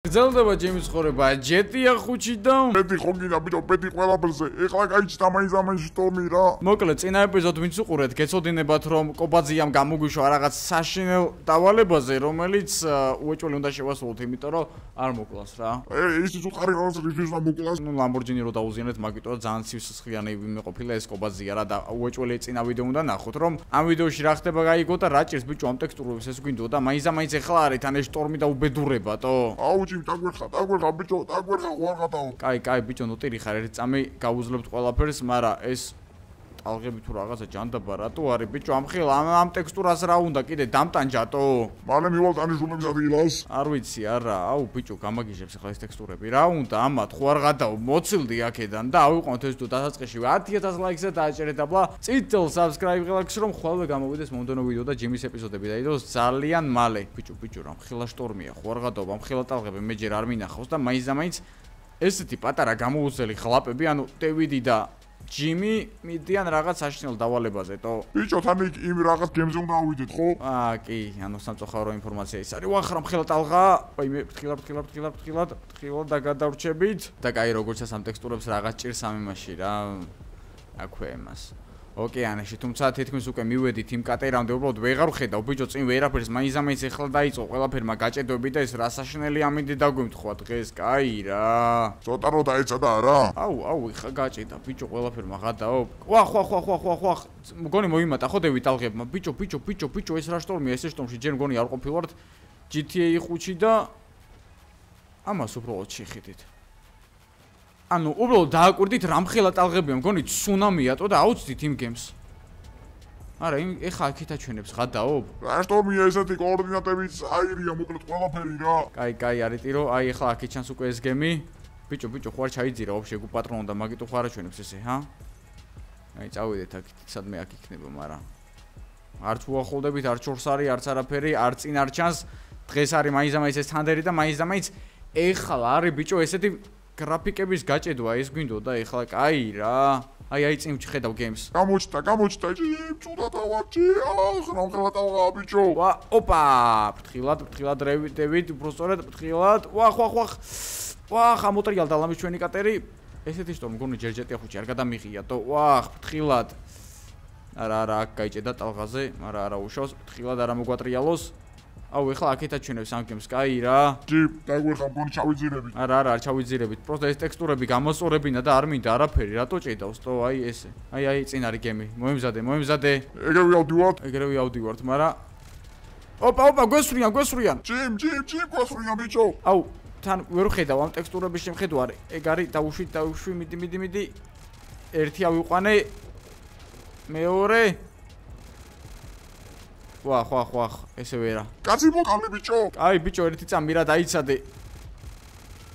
გრძელდება ჩემი ცხოვრება ჯეტია ხუჩი და მეტი ხო გინდა ბიჭო მეტი ყველაფერზე ეხლა გაიჩნდა მაინც შტომი რა მოკლედ წინა ეპიზოდს ვინც უყურეთ გეცოდინებათ რომ კობაძიამ გამოგვიშვა რაღაც საშინელ დავალებაზე რომელიც უეჭველი უნდა შევასრულოთ იმიტომ რომ არ მოკლას რა ის უყარი რაღაც რიჟის და მოკლას ნუ ლამბორჯინი რო დაუზიანეთ მაგიტო ძალიან ცივსისხლიანი მეყოფილა ეს კობაძია რა და უეჭველი წინა ვიდეო უნდა ნახოთ რომ ამ ვიდეოში რა ხდება გაიგო და რა ჭირს ბიჭო ამ ტექსტურებს ეს გვინდოდა მაინც ეხლა არის თან ეს შტორმი და უბედურებათო დაგვერხა ბიჭო დაგვერხა ხوارღატაო კაი ბიჭო ნოტირი ხარ ერთ წამი გავუძლებთ ყველაფერს მაგრამ ეს ტალღები თუ რაღაცა ჯანდაბა რატო არის ბიჭო ამ ტექსტურას რა უნდა კიდე დამტანჯატო მალე მივალ დანიშნულებს ადგილას არ ვიცი არა აუ ბიჭო გამაგიჟებს ახლა ეს ტექსტურები რა უნდა ამათ ხوارღატაო მოცილდი აქედან და ავიყვანოთ ეს თუ დასაწყისში 10000 ლაიქზე დააჭერეთ და ბლა წითელ subscribe ღელაკს რომ ხოლმე გამოვიდეს მომდენო ვიდეო და ჯიმის ეპიზოდები დაიდოს ძალიან მალე ბიჭო რა მხილა შტორმია ხوارღატაო მხილა ტალღები მე ჯერ არ მინახავს და მაინც ესეთი პატარა გამოუცელი ხლაპები ანუ დევიდი და ჯიმი მიდიან რაღაც საშინელ დავალებაზე თო ბიჭო თან იმ რაღაც გემზე უნდა ავიდეთ ხო კი ანუ სამწუხარო ინფორმაცია ის არის ვახრა მხილა ტალღა აი მე ფრთხილად და გადავრჩებით და კაი როგორც ამ ტექსტურებს რაღაც ჭირს ამ იმაში რა აქვე იმას ოკეანეში თუმცა თითქმის უკვე მივედით იმ კატერამდე უბრალოდ ვეღარ ვხედავ ბიჭო წინ ვერაფერს მაინც ეხლა დაიწყო ყველაფერმა გაჭედვები და ეს რა საშინელი ამინდი დაგვიმთხვა დღეს კაი რა ცოტა რო დაეცადა არა აუ ხა გაჭედა ბიჭო ყველაფერმა გადაო ვა მგონი მოიმატა ხო დევი ტალღებმა ბიჭო ეს რა შტორმია ეს შტორმში ჯერ მგონი არ ყოფილვართ GTA 5-ში და ამას უბრალოდ შეხიდით ანუ უბრალოდ დააკვირდით რამხელა ტალღებია მგონი ცუნამიატო და აუცდით იმ გემს არა ეხა აქეთ აჩვენებს გადაობ რა შტორმია ესეთი კოორდინატებიც აირია მოკლედ ყველაფერი რა კაი არის ტირო აი ეხლა აქეთ ჩანს უკვე ეს გემი ბიჭო ხوار ჩაიძირა ვაფშე გუ პატრონო და მაგიტო ხوار აჩვენებს ესე ჰა აი წავიდეთ აქეთ სადმე აქ იქნება მაგრამ არც უახლოვდებით არ ჩორს არის არც არაფერი არ წინ არ ჩანს დღეს არის მაინც ეს თანდერი და მაინც ეხლა არის ბიჭო ესეთი გრაფიკების გაჭედვა ეს გვინდოდა ეხლა კაი რა აი წინ ვხედავ გემს გამოჩნდა ცუდად ავარჩი ხრომხელა ტალღა ბიჭო ვა ოპა ფრთხილად დევიდ უბრალოდ ფრთხილად ვა ხამოტრიალ დალამის ჩვენი კატერი ესეთი შტორმი მგონი ჯერჯეტია ხუჩი არ გადამიღია თო ვა ფრთხილად არა აქ გაიჭედა ტალღაზე მაგრამ არა უშავს ფრთხილად არა მოგვატრიალოს აუ ეხლა აქეთ აჩვენებს ამ გემს კაი რა ჯი დაგვერხა მგონი ჩავიძირებით არა არ ჩავიძირებით პროსტა ეს ტექსტურები გამოსწორებინა და არ მინდა არაფერი რატო ჭედავს თო აი ესე აი წინ არის გემი მოემზადე ეგრევე ავდივართ მაგრამ ოპა გვესვრიან ჯიმ გვესვრიან ბიჭო აუ თან ვერ ვხედავ ამ ტექსტურების შემხედვარი ეგ არის დაუშვი მიდი ერთი ავიყვანე მეორე ვა ესე ვერა კაცი მოკალე ბიჭო აი ბიჭო ერთი წამი რა დაიცადე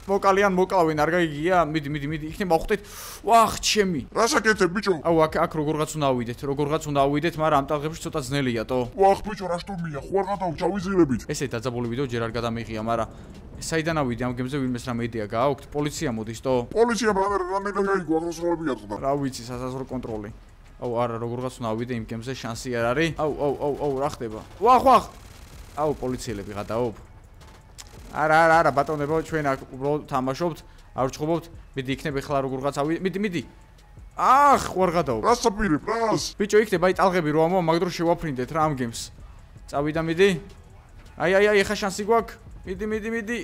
მოკალიან მოკლავენ არ გაიგია მიდი იქნება ხვდეთ ვახ ჩემი რა საკეთებ ბიჭო აუ აქ როგორღაც უნდა ავიდეთ მაგრამ ამ ტალღებში ცოტა ძნელია თო ვახ ბიჭო რა შტორმია ხوارღატაო ჩავიზირებით ესე დაძაბული ვიდეო ჯერ არ გადამიღია მაგრამ საიდან ავიდე ამ გემზე ვინმეს რამე იდეა გააქვთ პოლიცია მოდის თო პოლიცია რამე გაიგო აღსრულებია თქო რა ვიცი სასაზღვრო კონტროლი აუ არა როგორღაც უნდა ავიდე იმ გემზე შანსი არ არის აუ რა ხდება ვახ აუ პოლიციელები გადაობ არა ბატონებო ჩვენ აქ უბრალოდ თამაშობთ არ ვჭხობთ მიდი იქნება ახლა როგორღაც მიდი ხوارღატაო რა საპირებ რას ბიჭო იქნება აი ტალღები რო ამო მაგ დროს შევაფრინდეთ რა ამ გემს წავიდა მიდი აი ახლა შანსი გვაქვს მიდი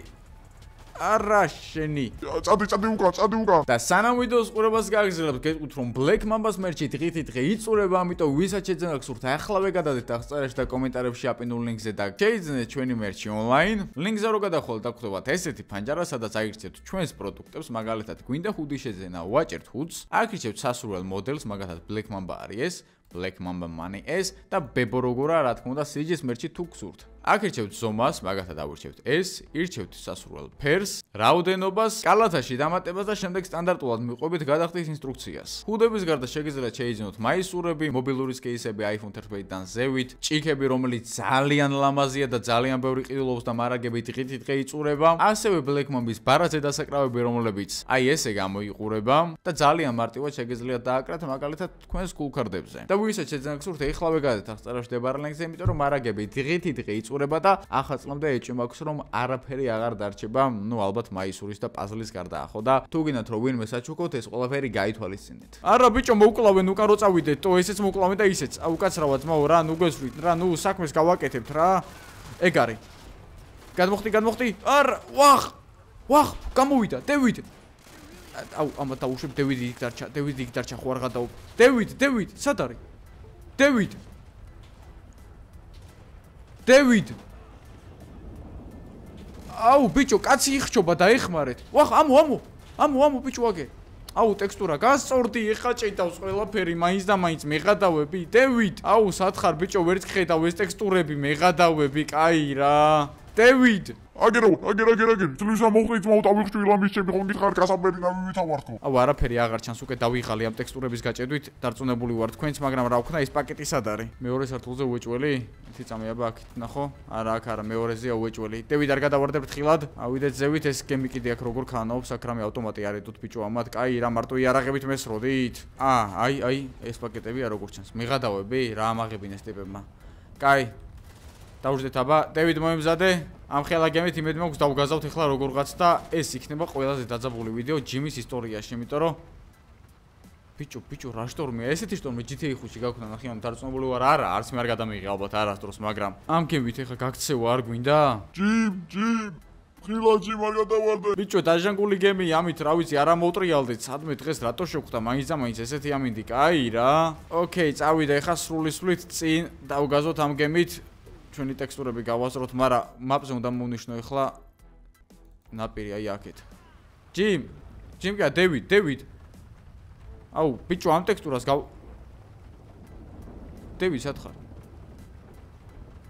არა შენი წადი უკან და სანამ ვიდეოს ყურებას გააგრძელებთ გეტყვით რომ Black Mamba-ს მერჩი დღე იწურება ამიტომ ვისაც შეძენა გსურთ ახლა ვეგადადეთ აღწერაში და კომენტარებში აპინულ ლინკზე და შეიძინეთ ჩვენი მერჩი ონლაინ ლინკზე რო გადახვალთ და გხვდებათ ესეთი ფანჯარა სადაც აირჩევთ ჩვენს პროდუქტებს მაგალითად გვინდა ხუდი შეძენა ვაჭერთ ხუთს აირჩევთ სასურველ მოდელს მაგალითად Black Mamba არის ეს Black Mamba Money S და ბებო როგორა რა თქმა უნდა CG-ს მერჩი თუ გსურთ აქ ირჩევთ ზომას, მაგათად ავირჩევთ S, ირჩევთ სასურველ ფერს, რაოდენობას, კალათაში დამატებას და შემდეგ სტანდარტულად მიყვებით გადახდის ინსტრუქციას. ხუდების გარდა შეგიძლიათ შეიძინოთ მაისურები, მობილური კეისები iPhone 11-დან ზევით, ჭიქები, რომელიც ძალიან ლამაზია და ძალიან ბევრი ყიდულობს და მარაგები დღე იწურება, ასევე Black Mamba-ის ბარათზე დასაკრავები, რომლებიც აი ესე გამოიყურება და ძალიან მარტივად შეგიძლიათ დააკრათ მაგალითად თქვენს გულკარდებზე. და ვისაც შეძენა გსურთ, ეხლავე გადეთ აღწერაში მდებარე ლინკზე, იმიტომ რომ მარაგები დღე იწურება და ახლა წლამდე ეჭვი მაქვს რომ არაფერი აღარ დარჩება, ნუ ალბათ მაისურის და პაზლის გარდა ხო და თუ გინდათ რომ ვინმე საჩუქოთ ეს ყველაფერი გაითვალისწინეთ. არა ბიჭო მოუკლავენ უკან რო წავიდეთ, თო ესეც მოუკლავენ და ისეც. უკაცრავად ძმაო რა, ნუ გესვრით რა, ნუ საქმეს გავაკეთებთ რა. ეგ არის. გადმოხტი. არა, ვახ, გამოვიდა, დევიდ. აუ, ამა დაუშვებ დევიდი იქ დარჩა, ხო არ გადაო. დევიდ, სად არის? დევიდ. აუ, ბიჭო, კაცი იხჩობა და ეხმარეთ. ვახ, ამო, ბიჭო აგე. აუ, ტექსტურა გასწორდი, ეხა ჭეიდავს ყველაფერი, მაინც და მაინც მეღადავები. დევიდ, აუ, სათხარ ბიჭო, ვერც ხედავ ეს ტექსტურები, მეღადავები, კაი რა. დევიდ. აგერო, თლისა მოხდით მოვტავიხჭი ლამის ჩემი ხომ გითხარ გასაბერი ნამივითავართო. აუ, არაფერი აღარ ჩანს, უკვე დავიღალი ამ ტექსტურების გაჭედვით, დარწმუნებული ვარ თქვენც, მაგრამ რა ვქნა, ეს პაკეტი სად არის? მეორე სართულზე უეჭველი? ეთი წამეაბა აქეთ ნახო. არა, მეორეზეა უეჭველი. დევიდ არ გადავარდებ თხილად. ავიდეთ ზევით, ეს გემი კიდე აქ როგორ ქანობს, აქ რამე ავტომატი არის თუთ ბიჭო ამათ. კაი, რა მარტო იარაღებით მესროდით? აი, ეს პაკეტებია როგორ ჩანს. მიღადავები, რა ამაღებინ ეს ტიპებმა. კაი. დავждეთ აბა, დევიდ მოემზადე. ამ ხელა გემით იმედი მაქვს დავგაზავთ ახლა როგორღაც და ეს იქნება ყველაზე დაძაბული ვიდეო ჯიმის ისტორიაში, იმიტომ რომ ბიჭო, რა შტორმია? ესეთი შტორმი GTA 5-ში გაქვნა ნახე, დარწმუნებული ვარ, არა, არც მე არ გადამიღე ალბათ არასდროს, მაგრამ ამ გემით ახლა გაქცევა არ გვინდა? ჯიმ, ხილაჯი არ გადავარდე. ბიჭო, დაჟანგული გემი, ამით რა ვიცი, არა მოვტრიალდეთ, სადმე დღეს რატო შევხვდა, მაინც და მაინც ესეთი ამინდი, კაი რა. ოკეი, წავიდა ახლა სრულისვლით წინ დავგაზოთ ამ გემით. ჩვენი ტექსტურები გავასწროთ, მაგრამ მაპზე უნდა მოვნიშნო ახლა ნაპირი აი აქეთ. ჯიმ კი დევიდ. აუ, ბიჭო, ამ ტექსტურას დევიდ სათხარ.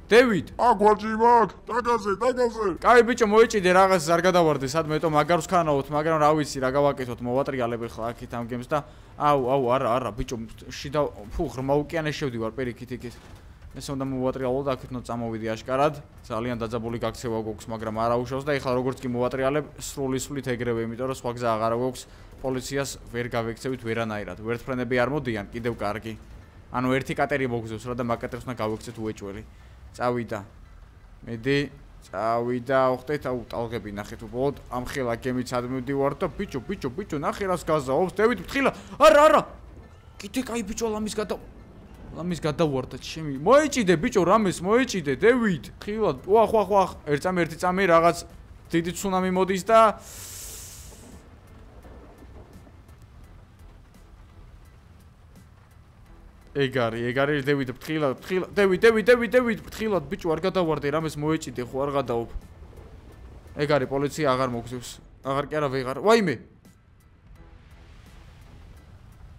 დევიდ. აქ ვარ ჯიმ, დაგაზე. კაი ბიჭო, მოეჭიდე რაღაცას არ გადავარდე, სადმე თო მაგარს ქანაოთ, მაგრამ რა ვიცი, რა გავაკეთოთ, მოვატრიალებ ახლა აქეთ ამ გემს და აუ, არა, ბიჭო, შიდა ღრმა ოკეანეს შევდივარ პირიქით იქით. ეს უნდა მოვატრიალო და აქეთ უნდა წამოვიდი აშკარად. ძალიან დაძაბული გაქცევა გვაქვს, მაგრამ არა უშავს და ეხლა როგორც კი მოვატრიალებ, სრულისვლით ეგრევე, იმიტომ რომ სხვა გზა აღარ გვაქვს. პოლიციას ვერ გავექცევით ვერანაირად. ვერტფრენები არ მოდიან, კიდევ კარგი. ანუ ერთი კატერი მოგზევს რა და მაგატერს უნდა გავექცეთ უეჭველი. წავიდა. მედი, ვხტეთ, აუ, ტალღები ნახეთ უბრალოდ. ამ ხელა გემით ადმივდივარ და ბიჭო, ნახე რას გაზაობს. დევიდ, ფრთხილა. არა. კიდე კაი ბიჭო, ლამის გადავარდა ჩემი. მოეჭიდე ბიჭო, რამეს მოეჭიდე, დევიდ. ხილად. ვახ. ერთი წამი რაღაც დიდი ცუნამი მოდის და ეგ არის დევიდ, ფრთხილად. დევიდ, ფრთხილად ბიჭო, არ გადავარდე, რამეს მოეჭიდე, ხო არ გადაობ. ეგ არის პოლიცია აღარ მოგზევს. აღარ კი არა ვეღარ. ვაიმე.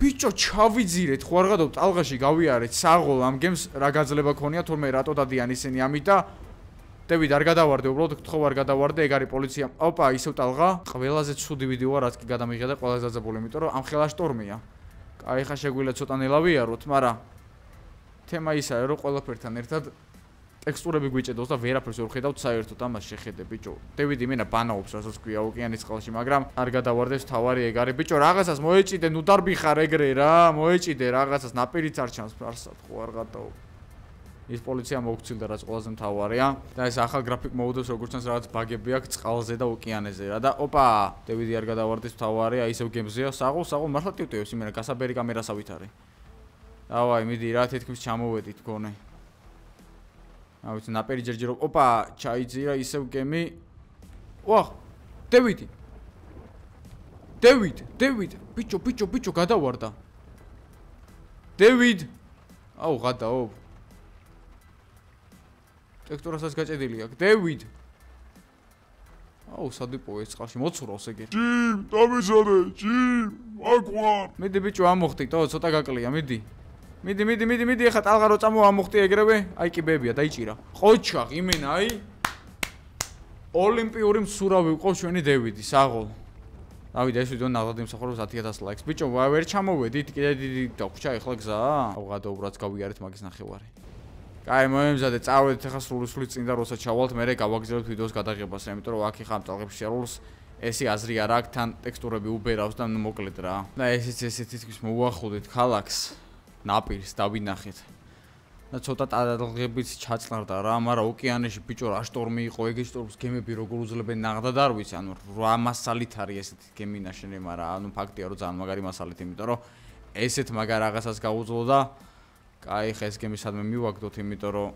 ბიჭო, ჩავიძირეთ, ხო არ გადავ ტალღაში გავიარეთ, საღოლ ამ გემს რა გაძლება ქონია, თორმე რატო დადიან ისინი ამით და დევიდ არ გადავარდე, უბრალოდ გთხოვ არ გადავარდე, ეგ არის პოლიცია. ოპა, ისევ ტალღა. ყველაზე ცუდი ვიდეოა, რაც კი გადამიღია და ყველაზე დაძაბული, იმიტომ რომ ამ ხელა შტორმია. კაი, ხა შეგვიძლია ცოტა ნელავიაროთ, მაგრამ თემა ისაა, რომ ყველაფერთან ერთად ტექსტურები გვიჭედოს და ვერაფერს ვერ ხედავთ საერთოდ ამას შეხედე ბიჭო. დევიდ იმენა ბანაობს, რასაც ქვია ოკეანის წყალში, მაგრამ არ გადავარდეს, თავარი ეგ არის ბიჭო, რაღაცას მოეჭიდე, ნუ დარბიხარ ეგრე რა, მოეჭიდე რაღაცას, ნაპირიც არ ჩანს ფარსად, ხო არ გადაო. ის პოლიცია მოგცილდა, რაც ყველაზე მთავარია და ეს ახალ გრაფიკ მოდელს როგორც ჩანს რაღაც ბაგები აქვს წყალზე და ოკეანეზე რა და ოპა, დევიდი არ გადავარდეს, თავარია, ისევ გემზეა, საღოლ მართლა ტივტივებს იმენა გასაბერი კამერასავით არის. დავაი, მიდი რა თითქმის ჩამოვედით გონე. ავიც ნაპირი ჯერჯერო. ოპა, ჩაიძირა ისევ გემი. ვახ, დევიდ, ბიჭო, გადავარდა. დევიდ. აუ, გადაო. ტექსტურასაც გაჭედილი აქვს. დევიდ. აუ, სადიპო ეს წყალში მოცურავს ეგერ. ჯიმ, დამიზადე, აქ ვარ. მიდი ბიჭო, ამოხტიტო, ცოტა გაკლია, მიდი, ეხა ტალღა რო წამო ამოხტი ეგრევე, აი კიბებია, დაიჭირა. ყოჩაღ, იმენა, აი. ოლიმპიური მსურავი ვიყავს ჩვენი დევიდი, საღოლ. დავიდა ეს ვიდეო ნახოთ იმსახურებს 10000 ლაიქს. ბიჭო, ვერ ჩამოვედით, კიდე დიდი დაგვრჩა ეხლა გზა. აუ, გადაუბრაც გავიარეთ მაგის ნახევარი. კაი, მოემზადე, წავედით ახლა სრულისვლით წინ და როცა ჩავალთ, მე გავაგზავნებთ ვიდეოს გადაღებას, იმიტომ რომ აქ ხამ ტალღებში შერულს ესი აზრი არ აქვს, თან ტექსტურები უბერავს და მოკლედ რა. და ესეც თითქმის მოუახლოვდით ქალაქს, ნაპირს დავინახეთ. და ცოტა ტადაღებიც ჩაწყნარდა რა, მაგრამ ოკეანეში ბიჭო რა შტორმი იყო, ეგ შტორმს გემები როგორ უძლებენ ნახდად არ ვიცი, ანუ 8 მასალით არის ესეთი გემი ნაშენი, მაგრამ ანუ ფაქტია რომ ძალიან მაგარი მასალით, იმიტომ რომ ესეთ მაგარ რაღაცას გაუძლო და კაი, ხა ეს გემი სადმე მივაგდოთ, იმიტომ რომ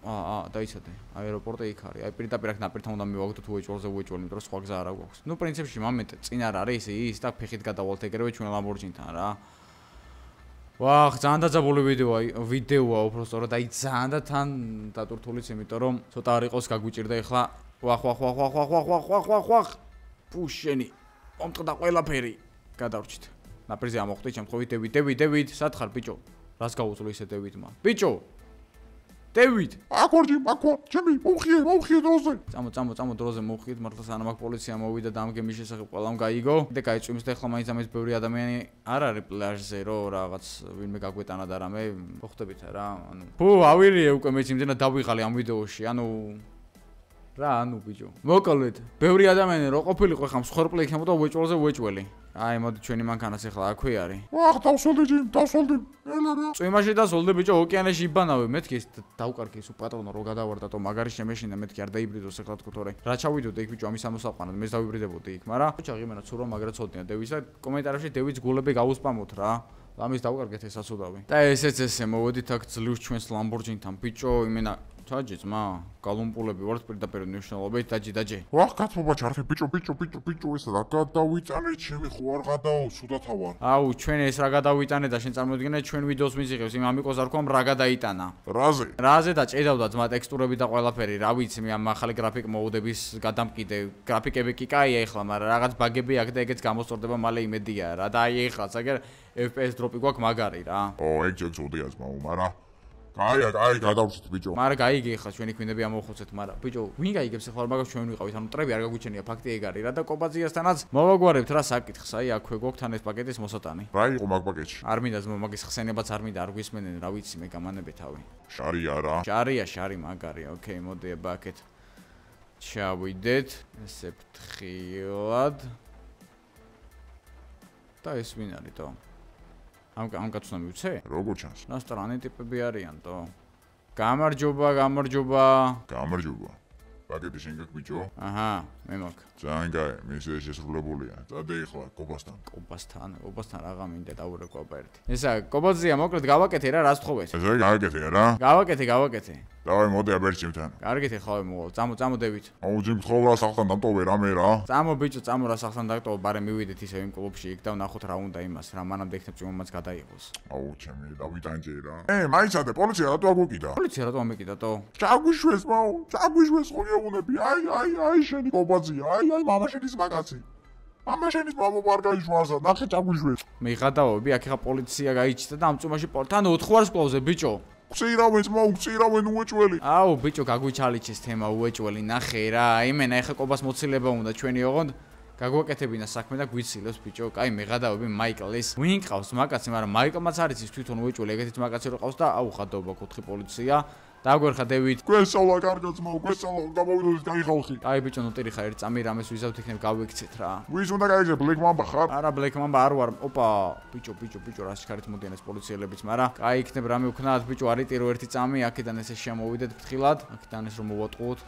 დაიცადე, აეროპორტი იქ არის. აი პირდაპირ აქ ნაპირთან უნდა მივაგდოთ უეჭველზე, იმიტომ რომ სხვა გზა არ აქვს. ნუ პრინციპში მომენტ წინ არ არის ის და ფეხით გადავალთ ეგრევე ჩვენ ლამბორჯინთან რა. ვახ, ძალიან დაძაბული ვიდეოა უბრალოდ და აი ძალიან და თან დატურთულიც, იმიტომ რომ ცოტა არ იყოს გაგვიჭირდა ეხლა. ვახ. პუშენი. მომწყდა ყველაფერი. გადავრჩით. ნაპირზე ამოხვდი შემთხვევით დევიდ, სად ხარ ბიჭო? რას გაუძლო ისე დევიდმა? ბიჭო დევიდ აქ ვარ, ჩემი მოვხიე დროზე. წამო დროზე მოვხიეთ, მართლა სანამ აქ პოლიცია მოვიდა და ამ გემის შესახებ ყველამ გაიგო. და გაიწვიმს და ახლა მაინც ამის ბევრი ადამიანი არ არის პლაჟზე, რომ რაღაც ვინმე გაგვეტანა და რამე მოხდებით რა. ანუ ავირიე უკვე მეც იმდენად დავიღალე ამ ვიდეოში, ანუ ბიჭო. მოკლედ, ბევრი ადამიანი რო ყოფილიყო ხა მსხვერპლი იქნებოდა უეჭველზე უეჭველი. აი მოდი ჩვენი მანქანას ახლა აქვე არის. ვახ, დავსოლდი. ელარა. წვიმაში დასოლდე ბიჭო, ოკეანეში იბანავე, მეთქი ეს დავკარგე ის უპატრონო რო გადავარდა თო მაგარი შემეშინა მეთქი არ დაიბრიდოს ახლა თქო თორე. რა ჩავიდოდე იქ ბიჭო ამის ამოსაყვანად, მეც დავიბრიდებოდი იქ, მაგრამ ბიჭო ღიმენა ცურო მაგრად ცოდნია დევიდს და კომენტარებში დევიდს გულები გავუსპამოთ რა. ამის დავკარგეთ ეს ასუდავი. და ესეც ესე მოვედით აქ ძლივს ჩვენს ლამბორჯინთან ბიჭო, იმენა ჩაჯი ძმა, გალუმპულები ვართ პირდაპირ მნიშვნელობით, დაჯი. ვახ, კაცობა ჩართე, ბიჭო, ეს რა გადავიტანე, ჩემი ხო არ გადაო, სუდათა ვარ. აუ, ჩვენ ეს რა გადავიტანე და შენ წარმოიდგინე ჩვენ ვიდეოს მიზიღებს, იმ ამიკოს არ ქვამ რა გადაიტანა. რაზე და ჭედავდა ძმა ტექსტურები და ყველაფერი, რა ვიცი, მე ამ ახალი გრაფიკ მოუდების გადამკიდე, გრაფიკები კი კაია ეხლა, მაგრამ რაღაც ბაგები აქ და ეგეც გამოსწორდება მალე იმედია რა. და აი ეხლა აგერ FPS დროპი გვაქვს მაგარი რა. ეგ ზოდია ძმაო, მაგრამ კაი, გადავწით ბიჭო. მაგრამ გაიგე ახლა ჩვენი კვინები ამოვხოცეთ, მაგრამ ბიჭო, ვინ გაიგებს ახლა მაგას ჩვენ ვიყავით, ანუ ტრები არ გაგუჩენია, ფაქტი ეგ არის რა და კოპაზიასთანაც მოვაგვარებთ რა საკითხს, აი აქვე გვაქვს თან ეს პაკეტის მოსატანი. რა იყო მაგ პაკეტში? არ მინდა ძმა მაგის ხსენებაც არ მინდა, არ გვისმენენ, რა ვიცი, მე გამანები თავი. შარია რა. შარი მაგარი, ოკეი, მოდი აბაკეთ. ჩავიდეთ, ესე ფთხილად. და ეს ვინ არის თო? ამ კაცს მივცე? როგორ ჩანს? ნასტრანი ტიპები არიან თო. გამარჯობა. პაკეტი შენ გაქვს ბიჭო? აჰა, მე მაქვს. ძალიან კაი, მის შესრულებულია. წადე ახლა კობასთან. კობასთან რაღა მინდა დავურეკვა ერთი. ესა კობაზია მოკლედ გავაკეთე რა, რას თხოვეთ? ესე გავაკეთე რა? გავაკეთე. დავай მოდი აბერჩიმთან. კარგით ეხლა მოვალ, წამო დევიდ. აუ ჯიმ ხოვლა სახთან დამტოვე რამე რა. წამო ბიჭო, რა სახთან დაგტოვე, ბარე მივიდეთ ისე იმ კლუბში იქ და ვნახოთ რა უნდა იმას, რა მანამდე იქნებ წვიმომაც გადაიღოს. აუ ჩემი დავიტანჯე რა. მაიცადე, პოლიცია რატო აგუკიდა? პოლიცია რატო ამეკიდა თო? ჩაგვიშვეს ხო გეუბნები. აი შენი კობაზია, აი მამაშენის მაგაცი. მამაშენის მამობა არ გაიშვარსა, ნახე ჩაგვიშვეს. მე ხადავები, აქ ხა პოლიცია გაიჩნდა და ამ წვიმაში თან 4 ვარს კლავზე ბიჭო. უწირავენ უეჭველი. აუ ბიჭო, გაგვიჩალიჩეს თემა უეჭველი, ნახე რა, იმენა ეხა კობას მოცილება უნდა ჩვენი ოღონდ გაგვაკეთებინა საქმე და გვიცილებს ბიჭო. კაი, მეღადავები მაიკლის. ვინ ყავს მაგაცი, მაგრამ მაიკლმაც არის ის თვითონ უეჭველი, ეგეთიც მაგაცი რო ყავს და აუ ხადაობა 4 პოლიცია. დაგვერხა დევიდ. გვესწავლა კარგად ძმაო, გამოვიდოდით გაიხალხი. აი ბიჭო, ნოტირი ხარ, ერთ წამი რამეს ვიზავთ იქნებ გავიქცეთ რა. ვის უნდა გაიგე, ბლეკ მამბა ხარ? არა, ბლეკ მამბა არ ვარ. ოპა, ბიჭო, რა შეხარით მოდიან ეს პოლიციელებიც, მაგრამ კაი იქნებ რამე ვქნათ, ბიჭო, არიტირო ერთი წამი, აქედან ესე შემოვიდეთ ფრთხილად, აქედან ეს რომ მოვატყუოთ.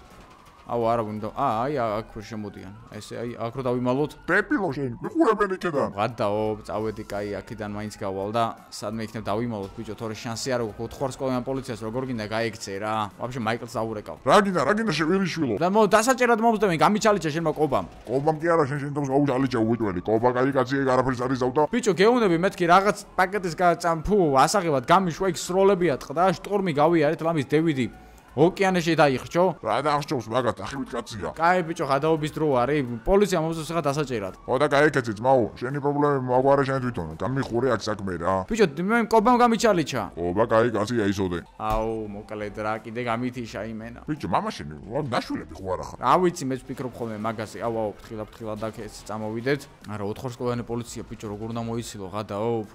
აუ არა ვინდა. აი აქ ვერ შემოდიან. ესე აი აქ რო დავიმალოთ. დეპილო შენ, მიყურებენ იქიდან. გადაო, წავედი კაი, აქედან მაინც გავალ და სადმე იქნებ დავიმალოთ ბიჭო, თორე შანსი არ აქვს 4 სკოლიან პოლიციას როგორ გინდა გაიქცე რა. ვაფშე მაიკლს დავურეკავ. რა გინდა შევირიშვილო. და დასაჭერად მომწდევენ, გამიჩალიჩა შენმა კობამ. კობამ კი არა, შენ თავს გაუჩალიჩა უეჭველი. კობა კაი კაცია, ეგ არაფერს არ იზავდა. ბიჭო, გეუნები მეთქი რაღაც პაკეტის ასაღებად გამიშვა იქ სროლებია ტყდა, შტორმი გავიარეთ, ლამის დევიდი. ოკეანეში დაიხრჩო? რა დაახშობს მაგათ, ახივით კაცია. კაი ბიჭო, გადაობის დრო არის. პოლიცია მომწონს ხა დასაჭერად. ხო და გაიქეცი ძმაო, შენი პრობლემები მაგვარა შენ თვითონ. გამიხურე აქ საქმე რა. ბიჭო, მე კობამ გამიჩალიჩა. კობა კაი კაცია ისოდე. აუ, მოკლედ რა, კიდე გამითიშა იმენა. ბიჭო, მამაშენი, ნაშვილები ხო არა ხარ? რა ვიცი, მეც ვფიქრობ ხოლმე მაგაზე. აუ, ფრთხილად აქ ეს წამოვიდეთ. არა, 4 სკოლიანი პოლიცია ბიჭო, როგორ უნდა მოიცილო გადაო.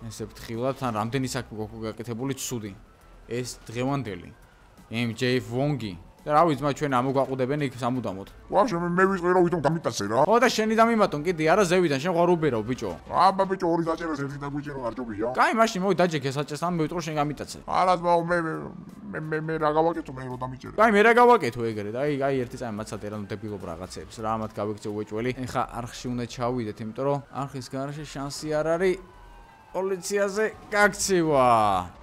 ესე ფრთხილად, თან რამდენი საქმე გაკეთებული ცუდი. ეს დღევანდელი MJ Wongi და რა ვიცი, მათ ჩვენ ამოგვაყუდებენ იქ სამუდამოდ. ვაფშე მე ვიტყვი რომ ვითომ გამიტაცე რა. ხო და შენი დამიმატონ კიდე არა ზევიდან შენ ხარ უბერავ ბიჭო. აბა ბიჭო ორი დაჭერას ერთი დაგვიჭერო არ ჯობია. კაი, მაშინ მოი დაჯექე საჭეს ამ მევიტყვი შენ გამიტაცე. არა ძმაო მე რა გავაკეთო მე რომ დამიჭერე. კაი, მე რა გავაკეთო ეგრე და აი ერთი წამი მაცადე რა ნდებილობ რაღაცებს რა ამათ გავიქცე უეჭველი. ეხა არხში უნდა ჩავიდეთ, იმიტომ რომ არხის გარშე შანსი არ არის პოლიციაზე გაქცევა.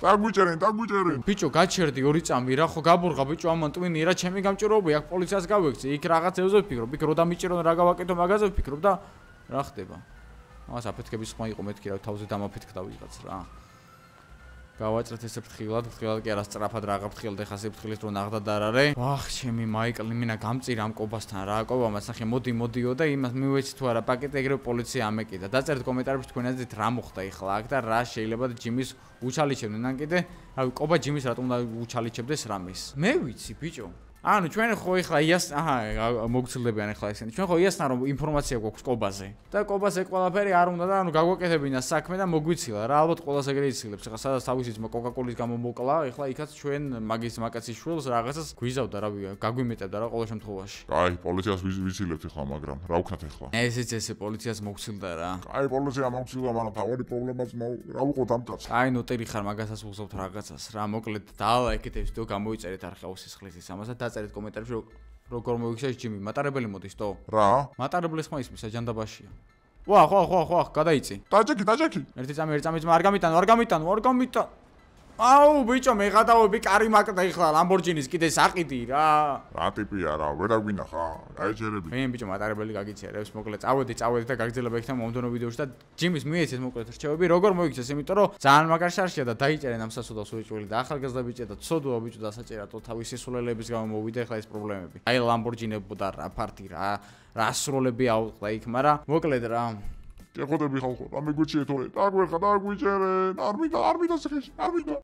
დაგვიჭერენ. ბიჭო, გაჩერდი ორი წამი რა ხო გაბურღა ბიჭო ამან ტვინი რა ჩემი გამჭიროებია აქ პოლიციას გავიქცე. იქ რაღაცებზე ვფიქრობ, იქ რო დამიჭერონ რა გავაკეთო მაგაზე ვფიქრობ და რა ხდება. ამას აფეთქების ხმა იყო მეთქი რა თავზე დამაფეთქდა ვიღაც რა. გავაჭრეთ ესე ფრთხილად კი არა სწრაფად რა გაფრთხილდ ეხა სიფრთხილით რო ნაღდად არ არის. ვახ, ჩემი მაიკლი მინა გამწირა ამ კობასთან რა. კობა მასახე მოდიო და იმას მივეცი თუ არა პაკეტი ეგრევე პოლიცია ამეკიდა. დაწერთ კომენტარებში თქვენ აზრით რა მოხდა ეხლა აქ და რა შეიძლება ჯიმის უჩალიჩებდნენ ან კიდე რავი კობა ჯიმის რატომ უნდა უჩალიჩებდეს რამის. მე ვიცი ბიჭო. ანუ ჩვენ ხო ეხლა იას მოგცილდებიან ეხლა ესენი. ჩვენ ხო იასთან რომ ინფორმაცია გვაქვს კობაზე. და კობას ეგ ყველაფერი არ უნდა და ანუ გაგვაკეთებინა საქმე და მოგვიცილა რა. ალბათ ყველას ეგრე იცილებს. ეხლა სადაც თავისი ძმა კოკაკოლის გამო მოკლა, ეხლა იქაც ჩვენ მაგის მაკაცის შვილს რაღაცას გვიზავდა რავი, გაგვიმეტებდა რა ყოველ შემთხვევაში. კაი, პოლიციას ვიცილებთ ეხლა, მაგრამ რა ვქნათ ეხლა? ესეც ესე პოლიციას მოგცილდა რა. კაი, პოლიცია მოგცილდა, მაგრამ თავი პრობლემაც რა ვიყოთ ამ კაცს? აი, ნოტერი ხარ მაგასაც უგზავთ რაღაცას რა. მოკლედ დაალაიქეთ ეს ვიდეო, გამოიწერეთ არხეოსის ხლისის ამასაც დაწერეთ კომენტარებში როგორ მოიქცეს ჯიმი. მატარებელი მოდის თო? რა? მატარებლის ხმა ისმის აჯანდაბაშია. ხო, გადაიცი. დაჭექი. ერთი წამი არ გამიტანო. აუ, ბიჭო, მე გადავები კარი მაკდა ეხლა ლამბორჯინის კიდე საყიდი რა. რა ტიპია რა, ვერ აგვინახა. გაიჭერები. მე ბიჭო მატარებელი გაგიცერებს, მოკლედ წავედი და გაგრძელება იქნება მომდევნო ვიდეოში და ჯიმის მიეცეთ მოკლედ რჩევები, როგორ მოიქცეს, იმიტომ რომ ძალიან მაგარი შარშია და დაიჭერენ ამ სასოდავს უეჭველი და ახალგაზრდა ბიჭია და ცოდვა ბიჭო დასაჭერათო თავისი სულელების გამო მოვიდა ეხლა ეს პრობლემები. აი ლამბორჯინებოდა რა ფარტი რა სროლები აუწყდა იქ, მაგრამ მოკლედ რა. ეხოდები ხალხო, რა მეგვიჩიეთ ორე. დაგვერხა, დაგვიჭერენ. არ მინდა.